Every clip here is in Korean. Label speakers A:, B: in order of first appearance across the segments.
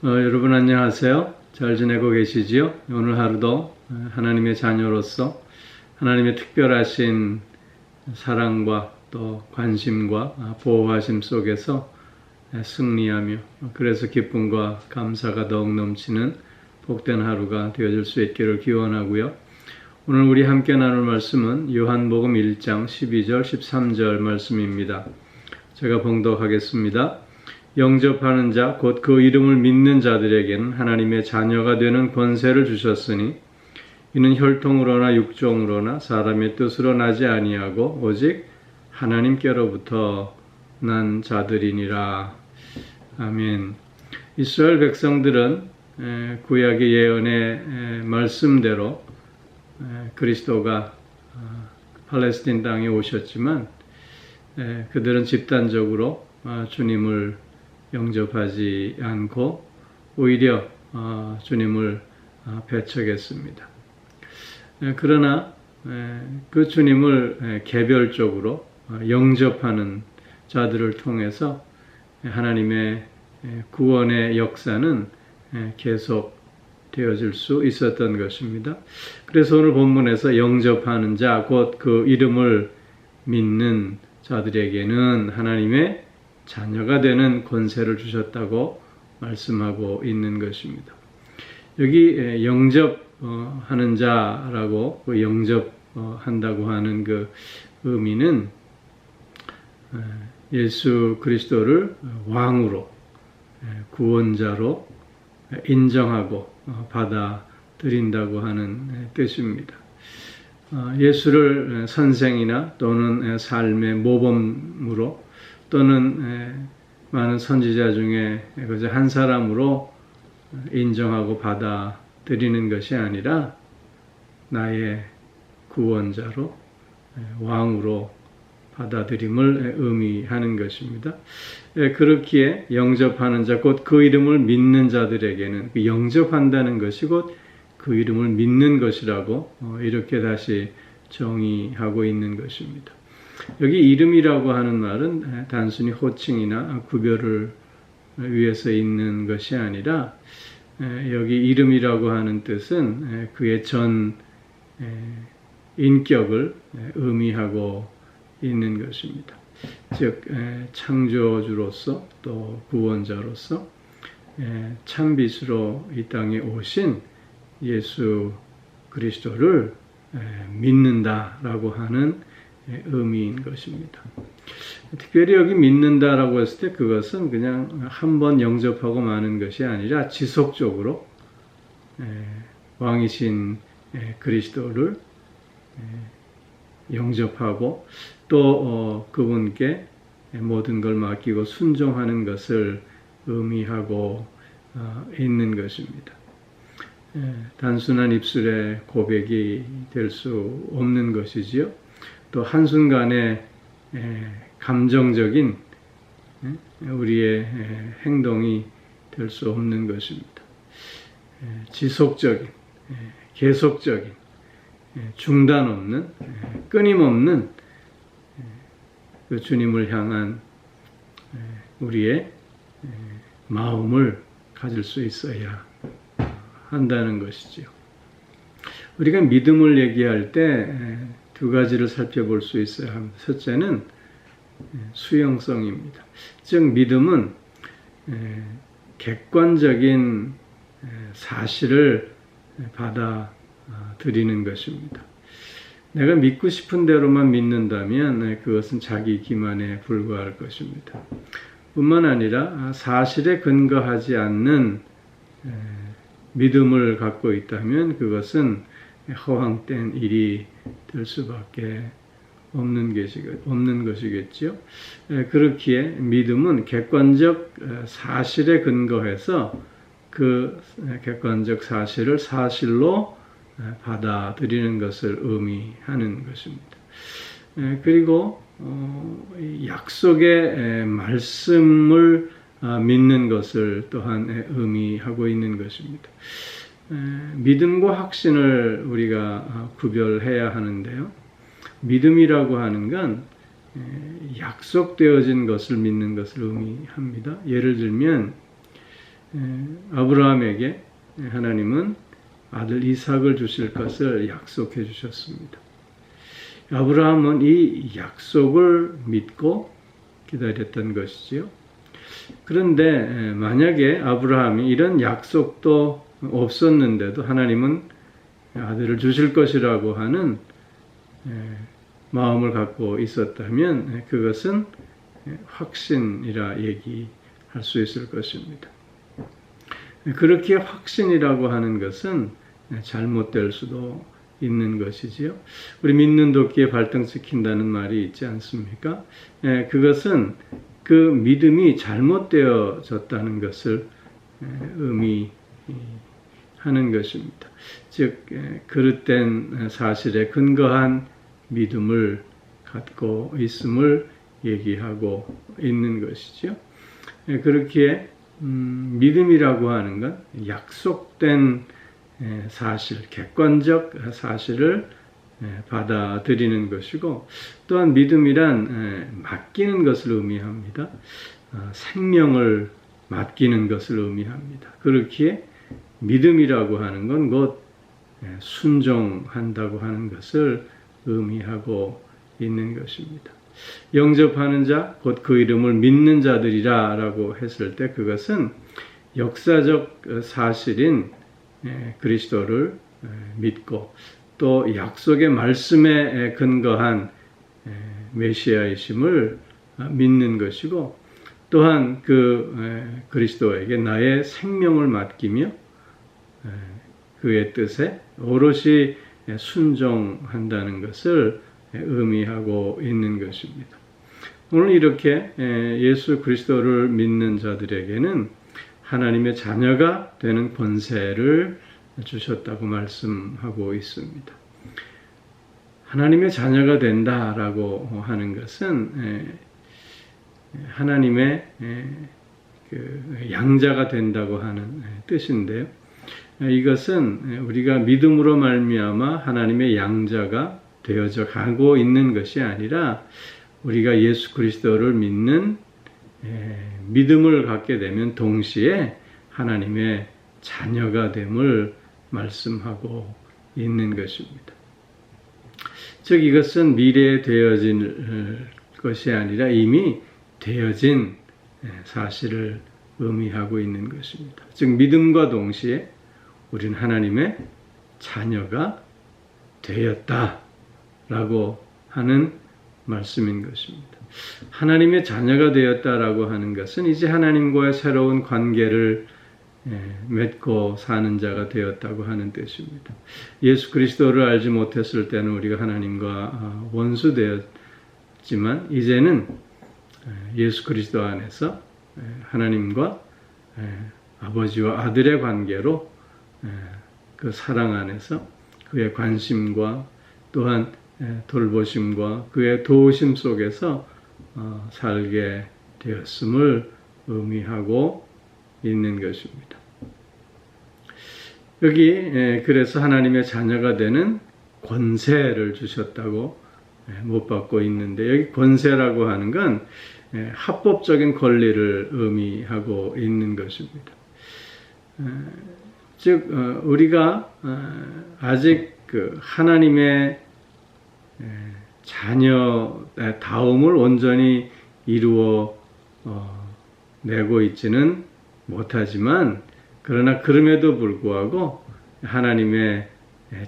A: 여러분 안녕하세요. 잘 지내고 계시지요? 오늘 하루도 하나님의 자녀로서 하나님의 특별하신 사랑과 또 관심과 보호하심 속에서 승리하며 그래서 기쁨과 감사가 더욱 넘치는 복된 하루가 되어질 수 있기를 기원하고요. 오늘 우리 함께 나눌 말씀은 요한복음 1장 12절 13절 말씀입니다. 제가 봉독하겠습니다. 영접하는 자 곧 그 이름을 믿는 자들에게는 하나님의 자녀가 되는 권세를 주셨으니 이는 혈통으로나 육종으로나 사람의 뜻으로 나지 아니하고 오직 하나님께로부터 난 자들이니라. 아멘. 이스라엘 백성들은 구약의 예언의 말씀대로 그리스도가 팔레스틴 땅에 오셨지만 그들은 집단적으로 주님을 영접하지 않고 오히려 주님을 배척했습니다. 그러나 그 주님을 개별적으로 영접하는 자들을 통해서 하나님의 구원의 역사는 계속 되어질 수 있었던 것입니다. 그래서 오늘 본문에서 영접하는 자, 곧 그 이름을 믿는 자들에게는 하나님의 자녀가 되는 권세를 주셨다고 말씀하고 있는 것입니다. 여기 영접하는 자라고 영접한다고 하는 그 의미는 예수 그리스도를 왕으로 구원자로 인정하고 받아들인다고 하는 뜻입니다. 예수를 선생이나 또는 삶의 모범으로 또는 많은 선지자 중에 그저 한 사람으로 인정하고 받아들이는 것이 아니라 나의 구원자로 왕으로 받아들임을 의미하는 것입니다. 그렇기에 영접하는 자, 곧 그 이름을 믿는 자들에게는 영접한다는 것이 곧 그 이름을 믿는 것이라고 이렇게 다시 정의하고 있는 것입니다. 여기 이름이라고 하는 말은 단순히 호칭이나 구별을 위해서 있는 것이 아니라 여기 이름이라고 하는 뜻은 그의 전 인격을 의미하고 있는 것입니다. 즉 창조주로서 또 구원자로서 참빛으로 이 땅에 오신 예수 그리스도를 믿는다라고 하는 의미인 것입니다. 특별히 여기 믿는다라고 했을 때 그것은 그냥 한번 영접하고 마는 것이 아니라 지속적으로 왕이신 그리스도를 영접하고 또 그분께 모든 걸 맡기고 순종하는 것을 의미하고 있는 것입니다. 단순한 입술의 고백이 될 수 없는 것이지요. 또 한순간에 감정적인 우리의 행동이 될 수 없는 것입니다. 지속적인, 계속적인, 중단 없는, 끊임없는 그 주님을 향한 우리의 마음을 가질 수 있어야 한다는 것이지요. 우리가 믿음을 얘기할 때 두 가지를 살펴볼 수 있어야 합니다. 첫째는 수용성입니다. 즉 믿음은 객관적인 사실을 받아들이는 것입니다. 내가 믿고 싶은 대로만 믿는다면 그것은 자기 기만에 불과할 것입니다. 뿐만 아니라 사실에 근거하지 않는 믿음을 갖고 있다면 그것은 허황된 일이 될 수밖에 없는 것이겠죠. 그렇기에 믿음은 객관적 사실에 근거해서 그 객관적 사실을 사실로 받아들이는 것을 의미하는 것입니다. 그리고 약속의 말씀을 믿는 것을 또한 의미하고 있는 것입니다. 믿음과 확신을 우리가 구별해야 하는데요. 믿음이라고 하는 건 약속되어진 것을 믿는 것을 의미합니다. 예를 들면 아브라함에게 하나님은 아들 이삭을 주실 것을 약속해 주셨습니다. 아브라함은 이 약속을 믿고 기다렸던 것이지요. 그런데 만약에 아브라함이 이런 약속도 없었는데도 하나님은 아들을 주실 것이라고 하는 마음을 갖고 있었다면 그것은 확신이라 얘기할 수 있을 것입니다. 그렇게 확신이라고 하는 것은 잘못될 수도 있는 것이지요. 우리 믿는 도끼에 발등시킨다는 말이 있지 않습니까? 그것은 그 믿음이 잘못되어졌다는 것을 의미하는 것입니다. 즉 그릇된 사실에 근거한 믿음을 갖고 있음을 얘기하고 있는 것이죠. 그렇기에 믿음이라고 하는 건 약속된 사실, 객관적 사실을 받아들이는 것이고, 또한 믿음이란 맡기는 것을 의미합니다. 생명을 맡기는 것을 의미합니다. 그렇기에 믿음이라고 하는 건 곧 순종한다고 하는 것을 의미하고 있는 것입니다. 영접하는 자, 곧 그 이름을 믿는 자들이라 라고 했을 때 그것은 역사적 사실인 그리스도를 믿고 또 약속의 말씀에 근거한 메시아이심을 믿는 것이고, 또한 그 그리스도에게 나의 생명을 맡기며 그의 뜻에 오롯이 순종한다는 것을 의미하고 있는 것입니다. 오늘 이렇게 예수 그리스도를 믿는 자들에게는 하나님의 자녀가 되는 권세를 주셨다고 말씀하고 있습니다. 하나님의 자녀가 된다라고 하는 것은 하나님의 그 양자가 된다고 하는 뜻인데요. 이것은 우리가 믿음으로 말미암아 하나님의 양자가 되어져 가고 있는 것이 아니라 우리가 예수 그리스도를 믿는 믿음을 갖게 되면 동시에 하나님의 자녀가 됨을 말씀하고 있는 것입니다. 즉 이것은 미래에 되어질 것이 아니라 이미 되어진 사실을 의미하고 있는 것입니다. 즉 믿음과 동시에 우리는 하나님의 자녀가 되었다라고 하는 말씀인 것입니다. 하나님의 자녀가 되었다라고 하는 것은 이제 하나님과의 새로운 관계를 맺고 사는 자가 되었다고 하는 뜻입니다. 예수 그리스도를 알지 못했을 때는 우리가 하나님과 원수되었지만 이제는 예수 그리스도 안에서 하나님과 아버지와 아들의 관계로 그 사랑 안에서 그의 관심과 또한 돌보심과 그의 도우심 속에서 살게 되었음을 의미하고 있는 것입니다. 여기 그래서 하나님의 자녀가 되는 권세를 주셨다고 못 받고 있는데, 여기 권세라고 하는 건 합법적인 권리를 의미하고 있는 것입니다. 즉 우리가 아직 그 하나님의 자녀다움을 온전히 이루어 내고 있지는 못하지만, 그러나 그럼에도 불구하고 하나님의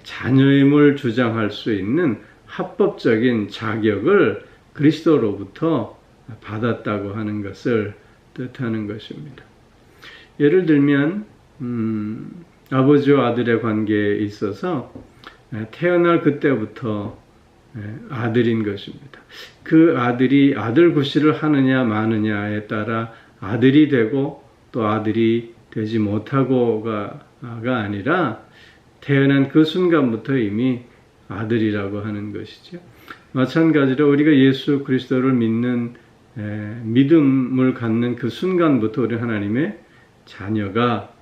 A: 자녀임을 주장할 수 있는 합법적인 자격을 그리스도로부터 받았다고 하는 것을 뜻하는 것입니다. 예를 들면 아버지와 아들의 관계에 있어서 태어날 그때부터 아들인 것입니다. 그 아들이 아들 구실을 하느냐 마느냐에 따라 아들이 되고 또 아들이 되지 못하고가 아니라 태어난 그 순간부터 이미 아들이라고 하는 것이죠. 마찬가지로 우리가 예수 그리스도를 믿는 믿음을 갖는 그 순간부터 우리 하나님의 자녀가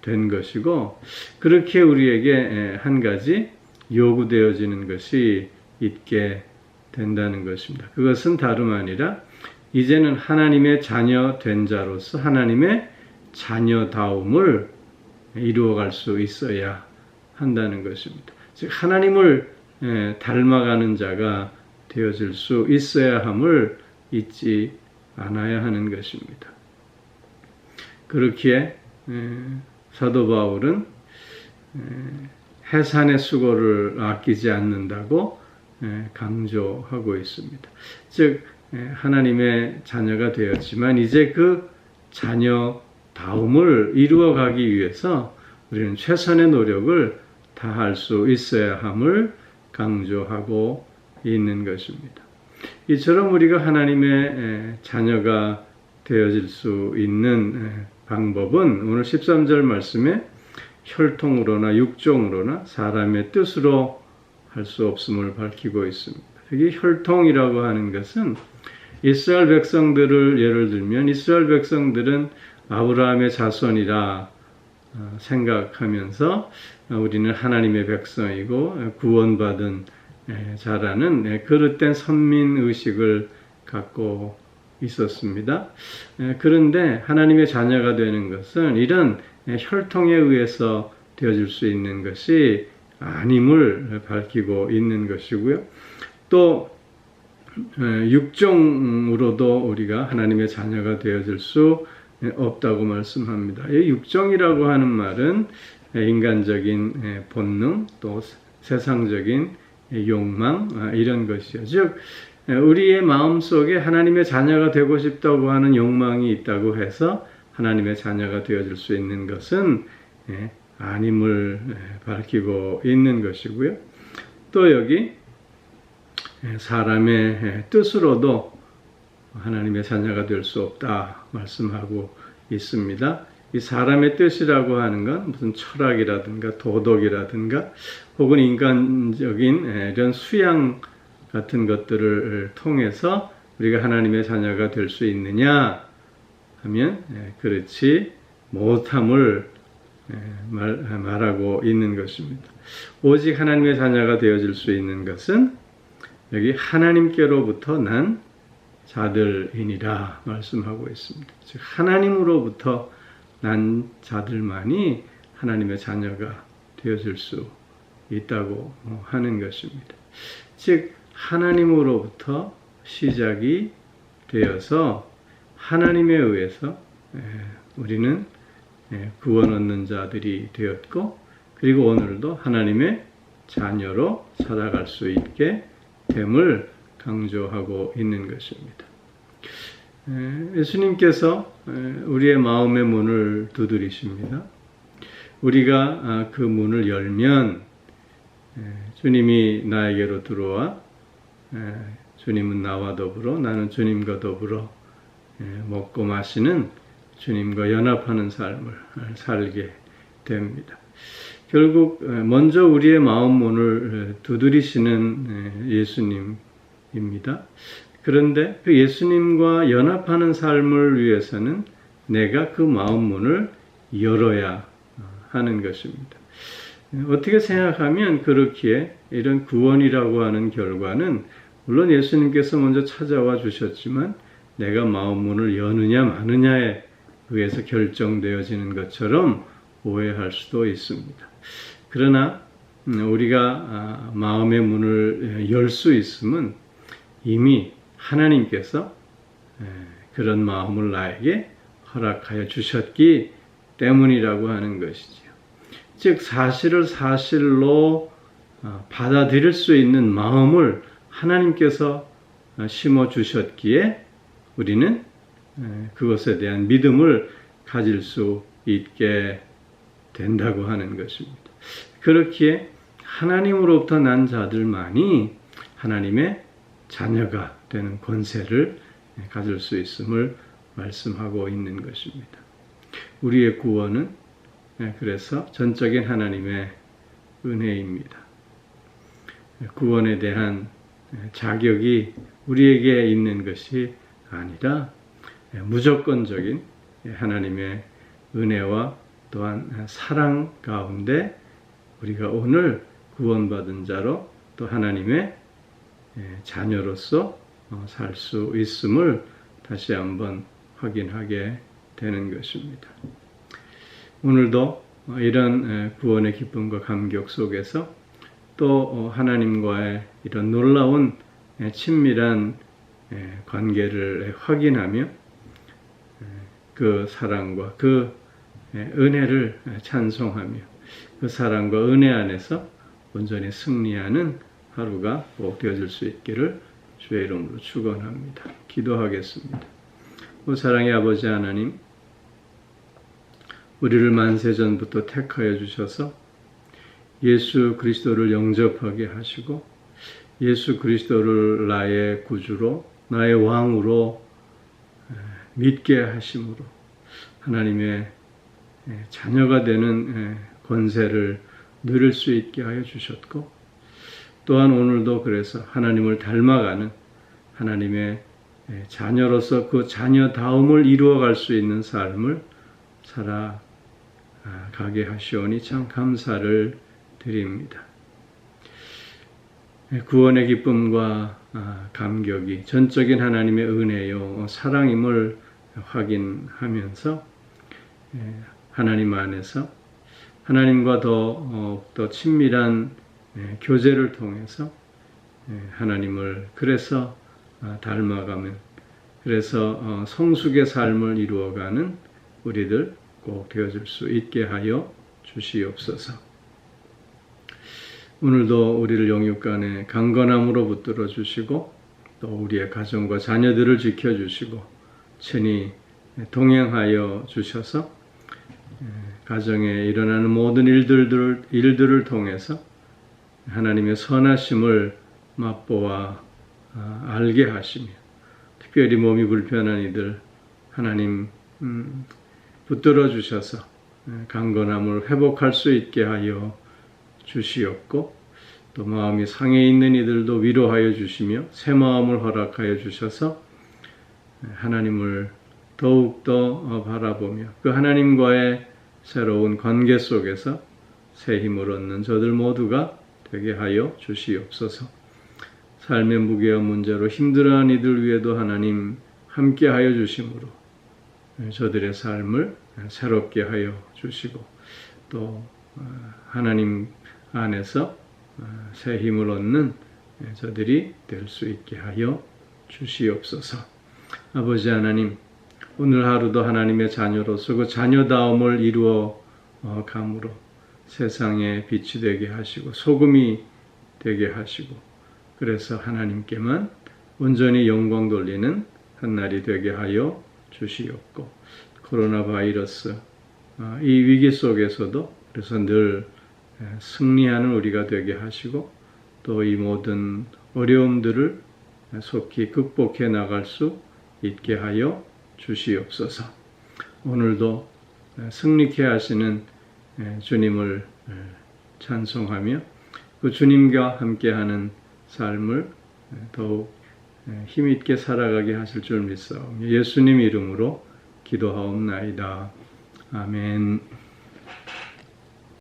A: 된 것이고, 그렇게 우리에게 한 가지 요구되어지는 것이 있게 된다는 것입니다. 그것은 다름 아니라 이제는 하나님의 자녀 된 자로서 하나님의 자녀다움을 이루어갈 수 있어야 한다는 것입니다. 즉 하나님을 닮아가는 자가 되어질 수 있어야 함을 잊지 않아야 하는 것입니다. 그렇기에 사도 바울은 해산의 수고를 아끼지 않는다고 강조하고 있습니다. 즉 하나님의 자녀가 되었지만 이제 그 자녀다움을 이루어가기 위해서 우리는 최선의 노력을 다할 수 있어야 함을 강조하고 있는 것입니다. 이처럼 우리가 하나님의 자녀가 되어질 수 있는 방법은 오늘 13절 말씀에 혈통으로나 육종으로나 사람의 뜻으로 할 수 없음을 밝히고 있습니다. 여기 혈통이라고 하는 것은 이스라엘 백성들을 예를 들면 이스라엘 백성들은 아브라함의 자손이라 생각하면서 우리는 하나님의 백성이고 구원받은 자라는 그릇된 선민의식을 갖고 있었습니다. 그런데 하나님의 자녀가 되는 것은 이런 혈통에 의해서 되어질 수 있는 것이 아님을 밝히고 있는 것이고요. 또 육종으로도 우리가 하나님의 자녀가 되어질 수 없다고 말씀합니다. 이 육종이라고 하는 말은 인간적인 본능 또 세상적인 욕망 이런 것이죠. 즉 우리의 마음속에 하나님의 자녀가 되고 싶다고 하는 욕망이 있다고 해서 하나님의 자녀가 되어질 수 있는 것은 아님을 밝히고 있는 것이고요. 또 여기 사람의 뜻으로도 하나님의 자녀가 될 수 없다 말씀하고 있습니다. 이 사람의 뜻이라고 하는 건 무슨 철학이라든가 도덕이라든가 혹은 인간적인 이런 수양 같은 것들을 통해서 우리가 하나님의 자녀가 될 수 있느냐 하면 그렇지 못함을 말하고 있는 것입니다. 오직 하나님의 자녀가 되어질 수 있는 것은 여기 하나님께로부터 난 자들이니라 말씀하고 있습니다. 즉 하나님으로부터 난 자들만이 하나님의 자녀가 되어질 수 있다고 하는 것입니다. 즉 하나님으로부터 시작이 되어서 하나님에 의해서 우리는 구원 얻는 자들이 되었고 그리고 오늘도 하나님의 자녀로 살아갈 수 있게 됨을 강조하고 있는 것입니다. 예수님께서 우리의 마음의 문을 두드리십니다. 우리가 그 문을 열면 주님이 나에게로 들어와 주님은 나와 더불어 나는 주님과 더불어 먹고 마시는 주님과 연합하는 삶을 살게 됩니다. 결국 먼저 우리의 마음 문을 두드리시는 예수님입니다. 그런데 그 예수님과 연합하는 삶을 위해서는 내가 그 마음 문을 열어야 하는 것입니다. 어떻게 생각하면 그렇기에 이런 구원이라고 하는 결과는 물론 예수님께서 먼저 찾아와 주셨지만 내가 마음 문을 여느냐 마느냐에 의해서 결정되어지는 것처럼 오해할 수도 있습니다. 그러나 우리가 마음의 문을 열 수 있음은 이미 하나님께서 그런 마음을 나에게 허락하여 주셨기 때문이라고 하는 것이지요. 즉 사실을 사실로 받아들일 수 있는 마음을 하나님께서 심어 주셨기에 우리는 그것에 대한 믿음을 가질 수 있게 된다고 하는 것입니다. 그렇기에 하나님으로부터 난 자들만이 하나님의 자녀가 되는 권세를 가질 수 있음을 말씀하고 있는 것입니다. 우리의 구원은 그래서 전적인 하나님의 은혜입니다. 구원에 대한 자격이 우리에게 있는 것이 아니라 무조건적인 하나님의 은혜와 또한 사랑 가운데 우리가 오늘 구원받은 자로 또 하나님의 자녀로서 살 수 있음을 다시 한번 확인하게 되는 것입니다. 오늘도 이런 구원의 기쁨과 감격 속에서 또 하나님과의 이런 놀라운 친밀한 관계를 확인하며 그 사랑과 그 은혜를 찬송하며 그 사랑과 은혜 안에서 온전히 승리하는 하루가 꼭 되어질 수 있기를 주의 이름으로 축원합니다. 기도하겠습니다. 오 사랑의 아버지 하나님, 우리를 만세전부터 택하여 주셔서 예수 그리스도를 영접하게 하시고 예수 그리스도를 나의 구주로 나의 왕으로 믿게 하심으로 하나님의 자녀가 되는 권세를 누릴 수 있게 하여 주셨고, 또한 오늘도 그래서 하나님을 닮아가는 하나님의 자녀로서 그 자녀다움을 이루어갈 수 있는 삶을 살아가게 하시오니 참 감사를 드립니다. 구원의 기쁨과 감격이 전적인 하나님의 은혜요 사랑임을 확인하면서 하나님 안에서 하나님과 더 친밀한 교제를 통해서 하나님을 그래서 닮아가면, 그래서 성숙의 삶을 이루어가는 우리들 꼭 되어질 수 있게 하여 주시옵소서. 오늘도 우리를 영육간에 강건함으로 붙들어 주시고 또 우리의 가정과 자녀들을 지켜주시고 친히 동행하여 주셔서 가정에 일어나는 모든 일들을 통해서 하나님의 선하심을 맛보아 알게 하시며, 특별히 몸이 불편한 이들 하나님 붙들어 주셔서 강건함을 회복할 수 있게 하여 주시옵고, 또 마음이 상해 있는 이들도 위로하여 주시며 새 마음을 허락하여 주셔서 하나님을 더욱더 바라보며 그 하나님과의 새로운 관계 속에서 새 힘을 얻는 저들 모두가 되게 하여 주시옵소서. 삶의 무게와 문제로 힘들어하는 이들 위에도 하나님 함께 하여 주심으로 저들의 삶을 새롭게 하여 주시고, 또 하나님 안에서 새 힘을 얻는 저들이 될 수 있게 하여 주시옵소서. 아버지 하나님, 오늘 하루도 하나님의 자녀로서 그 자녀다움을 이루어 감으로 세상에 빛이 되게 하시고 소금이 되게 하시고, 그래서 하나님께만 온전히 영광 돌리는 한 날이 되게 하여 주시옵고, 코로나 바이러스 이 위기 속에서도 그래서 늘 승리하는 우리가 되게 하시고, 또 이 모든 어려움들을 속히 극복해 나갈 수 있게 하여 주시옵소서. 오늘도 승리케 하시는 주님을 찬송하며 그 주님과 함께하는 삶을 더욱 힘있게 살아가게 하실 줄 믿사오며 예수님 이름으로 기도하옵나이다. 아멘.